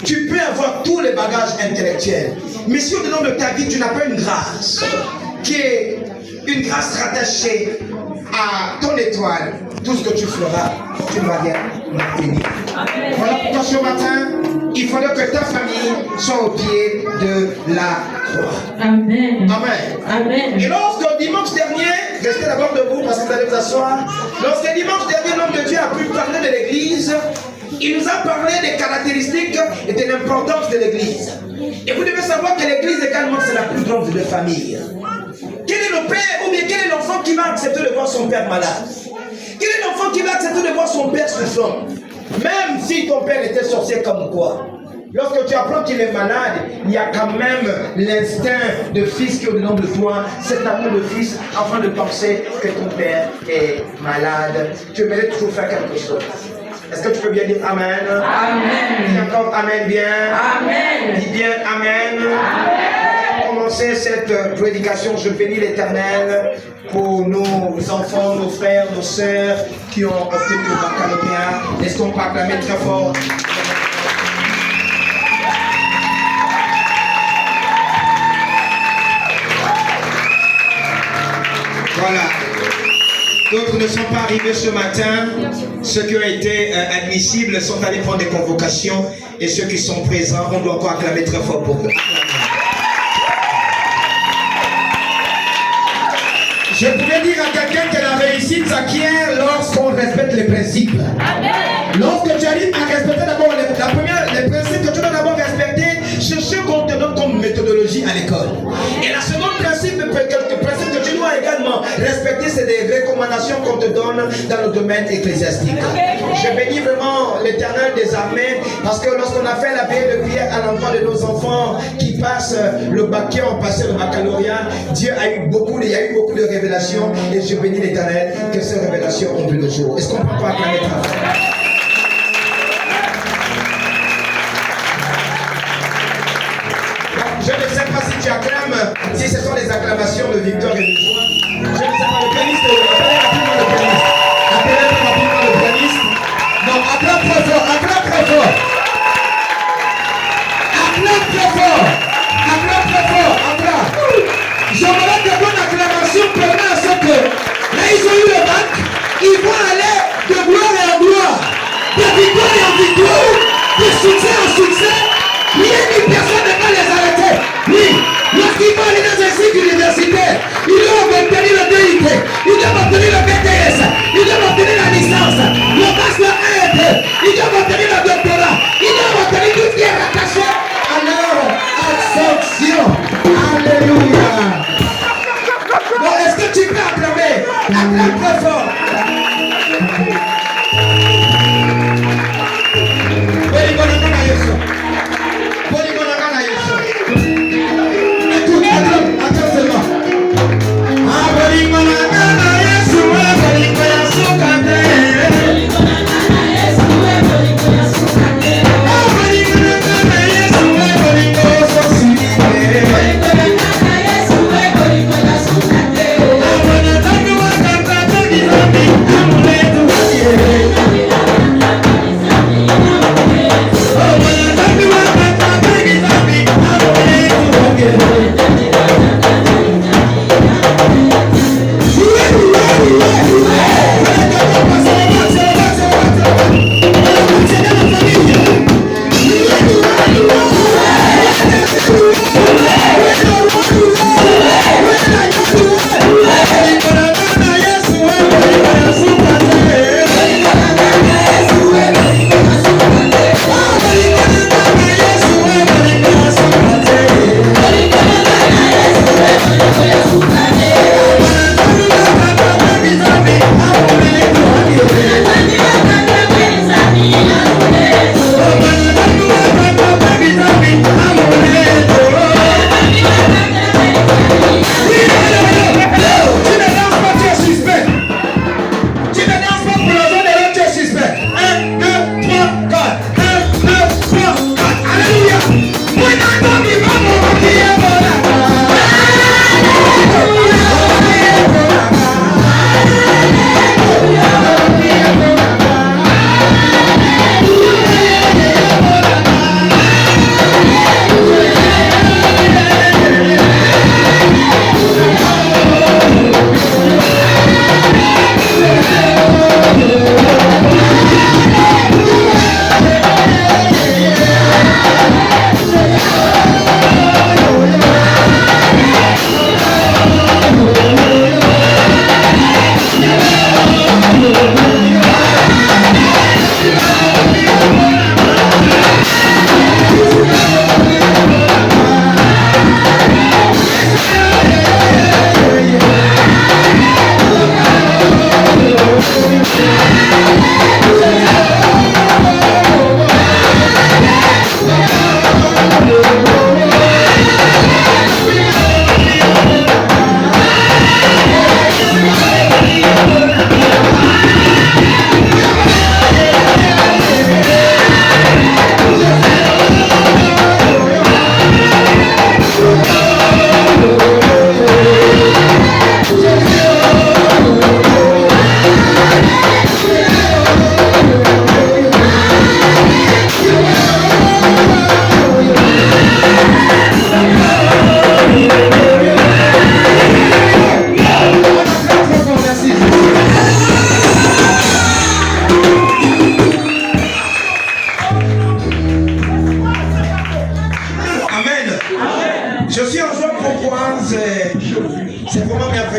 Tu peux avoir tous les bagages intellectuels, mais si au-dedans de ta vie, tu n'as pas une grâce, qui est une grâce rattachée à ton étoile, tout ce que tu feras, tu ne vas rien obtenir. Voilà pourquoi ce matin, il faudrait que ta famille soit au pied de la croix. Amen. Amen. Amen. Et lorsque dimanche dernier, restez d'abord debout parce que vous allez vous asseoir. Lorsque dimanche dernier, l'homme de Dieu a pu parler de l'église, il nous a parlé des caractéristiques et de l'importance de l'église. Et vous devez savoir que l'église également, c'est la plus grande de famille. Quel est le père ou bien quel est l'enfant qui va accepter de voir son père malade? Quel est l'enfant qui va accepter de voir son père souffrant? Même si ton père était sorcier comme quoi. Lorsque tu apprends qu'il est malade, il y a quand même l'instinct de fils qui est au-dedans de toi, cet amour de fils, afin de penser que ton père est malade. Tu aimerais toujours faire quelque chose. Est-ce que tu peux bien dire Amen? Amen. Dis encore Amen bien. Amen. Dis bien Amen. Amen. Pour commencer cette prédication, je bénis l'Éternel pour nos enfants, nos frères, nos sœurs qui ont opté pour le baccalauréat. Laissons proclamer très fort. Voilà. D'autres ne sont pas arrivés ce matin. Ceux qui ont été admissibles sont allés prendre des convocations. Et ceux qui sont présents, on doit encore acclamer très fort pour eux. Je pourrais dire à quelqu'un que la réussite s'acquiert lorsqu'on respecte les principes. Amen. Lorsque tu arrives à respecter d'abord les principes que tu dois d'abord respecter, c'est ce qu'on te donne comme méthodologie à l'école. Et la seconde principe que tu dois également respecter, c'est des recommandations qu'on te donne dans le domaine ecclésiastique. Je bénis vraiment l'Éternel des armées parce que lorsqu'on a fait la prière de prière à l'endroit de nos enfants qui passent le bac, qui ont passé le baccalauréat, Dieu a eu beaucoup, il y a eu beaucoup de révélations et je bénis l'Éternel que ces révélations ont vu le jour. Est-ce qu'on peut pas acclamer ça? Je ne sais pas si tu acclames, si ce sont les acclamations de victoire et de joie. Je ne sais pas, le pianiste, appelez rapidement le pianiste. Non, acclame très fort, acclame très fort. Acclame très fort. Acclame très fort, acclame. J'aimerais que ton acclamation permet à ceux que, là ils ont eu le bac, ils vont aller de gloire en gloire, de victoire en victoire, de succès en succès. Rien ni personne ne va les arrêter. Oui, lorsqu'ils vont aller dans un cycle universitaire, ils doivent obtenir le DIT, ils doivent obtenir le BTS, ils doivent obtenir la licence, le master 1, ils doivent obtenir le doctorat, ils doivent obtenir tout ce qui est rattaché à leur ascension. Alléluia. Bon, est-ce que tu peux acclamer? Acclame très fort. Amen.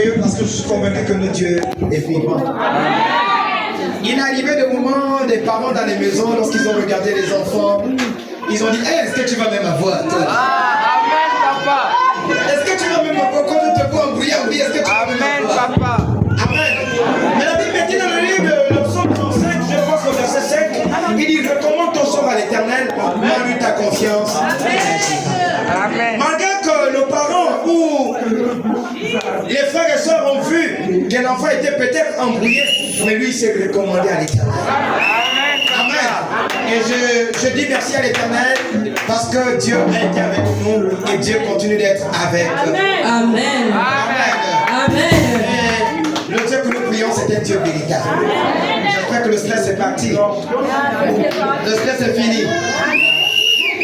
merveilleux parce que je suis convaincu que notre Dieu est vivant. Il est arrivé des moments, des parents dans les maisons, lorsqu'ils ont regardé les enfants, ils ont dit, hey, est-ce que tu vas même avoir toi? Amen, papa. Est-ce que tu vas même avoir? Quand on te voit en brouillard, oui, est-ce que tu vas même Amen, avoir? papa. Amen. Mais la Bible dit dans le livre de le psaume 35, je pense au verset 5, il dit, recommande ton sort à l'Éternel, mets-lui ta confiance. Amen. Malgré que nos parents ou les frères et sœurs ont vu que l'enfant était peut-être embrouillé, mais lui il s'est recommandé à l'Éternel. Amen. Et je dis merci à l'Éternel parce que Dieu a été avec nous et Dieu continue d'être avec nous. Amen. Amen. Amen. Et le Dieu que nous prions, c'est un Dieu véritable. J'espère que le stress est parti. Le stress est fini.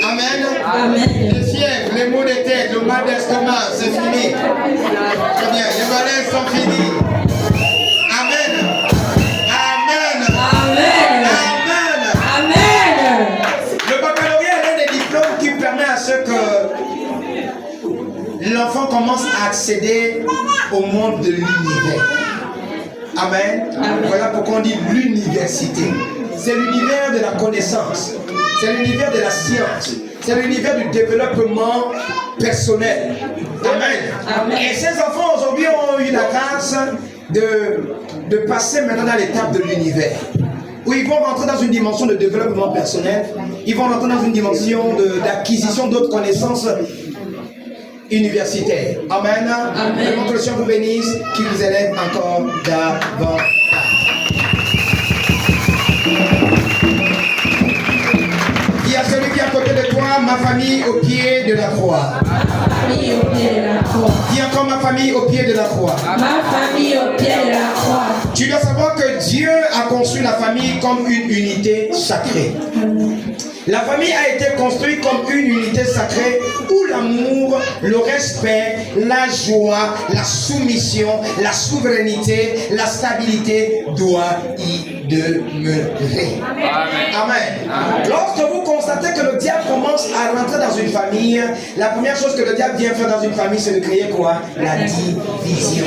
Amen. Amen. Les fièvres, les maux de tête, le mal d'estomac, c'est fini. Très bien, les malaises sont finis. Amen. Amen. Amen. Amen. Amen. Le baccalauréat est l'un des diplômes qui permet à ce que l'enfant commence à accéder au monde de l'univers. Amen. Voilà pourquoi on dit l'université. C'est l'univers de la connaissance. C'est l'univers de la science. C'est l'univers du développement personnel. Amen. Et ces enfants aujourd'hui ont eu la grâce de passer maintenant dans l'étape de l'univers. Où ils vont rentrer dans une dimension de développement personnel. Ils vont rentrer dans une dimension d'acquisition d'autres connaissances universitaires. Amen. Que le Seigneur vous bénisse, qu'il vous élève encore davantage. Dis à celui qui est à côté de toi, ma famille au pied de la croix. Famille au pied de la croix. Dis encore ma famille au pied de la croix. Ma famille au pied de la croix. Tu dois savoir que Dieu a conçu la famille comme une unité sacrée. La famille a été construite comme une unité sacrée où l'amour, le respect, la joie, la soumission, la souveraineté, la stabilité doit y demeurer. Amen. Lorsque vous constatez que le diable commence à rentrer dans une famille, la première chose que le diable vient faire dans une famille, c'est de créer quoi? La division.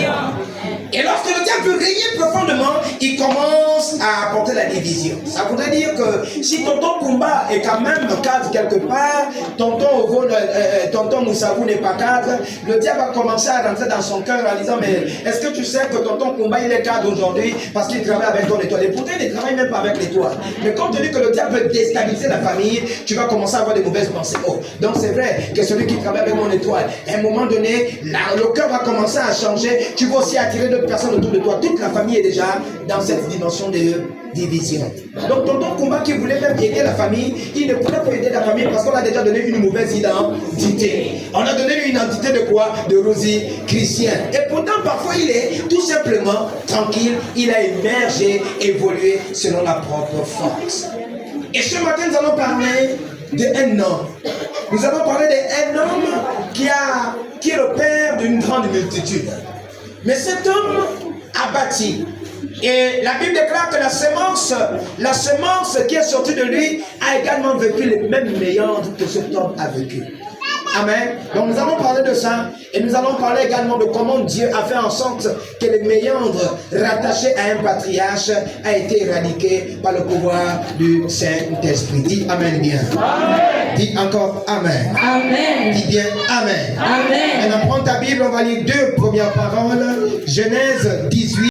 Et lorsque le diable veut régner profondément, il commence à apporter la division. Ça voudrait dire que si tonton Kumba est quand même cadre quelque part, tonton Moussabou n'est pas cadre, le diable va commencer à rentrer dans son cœur en disant, mais est-ce que tu sais que tonton Kumba il est cadre aujourd'hui parce qu'il travaille avec ton étoile? Et pourtant il ne travaille même pas avec l'étoile. Mais compte tenu que le diable veut déstabiliser la famille, tu vas commencer à avoir des mauvaises pensées. Oh, donc c'est vrai que celui qui travaille avec mon étoile, à un moment donné, le cœur va commencer à changer. Tu vas aussi attirer d'autres personnes autour de toi. Toute la famille est déjà dans cette dimension de division. Donc tonton Kumba qui voulait même aider la famille, il ne pouvait pas aider la famille parce qu'on a déjà donné une mauvaise identité. On a donné une identité de quoi? De Rosie Christian. Et pourtant parfois il est tout simplement tranquille, il a émergé, évolué selon la propre force. Et ce matin nous allons parler d'un homme. Nous allons parler d'un homme qui est le père d'une grande multitude. Mais cet homme a bâti. Et la Bible déclare que la semence qui est sortie de lui a également vécu les mêmes méandres que cet homme a vécu. Amen. Donc nous allons parler de ça et nous allons parler également de comment Dieu a fait en sorte que les méandres rattachés à un patriarche a été éradiqués par le pouvoir du Saint-Esprit. Dis Amen bien. Amen. Dis encore Amen. Amen. Dis bien Amen. Amen. Maintenant prends ta Bible, on va lire deux premières paroles. Genèse 18.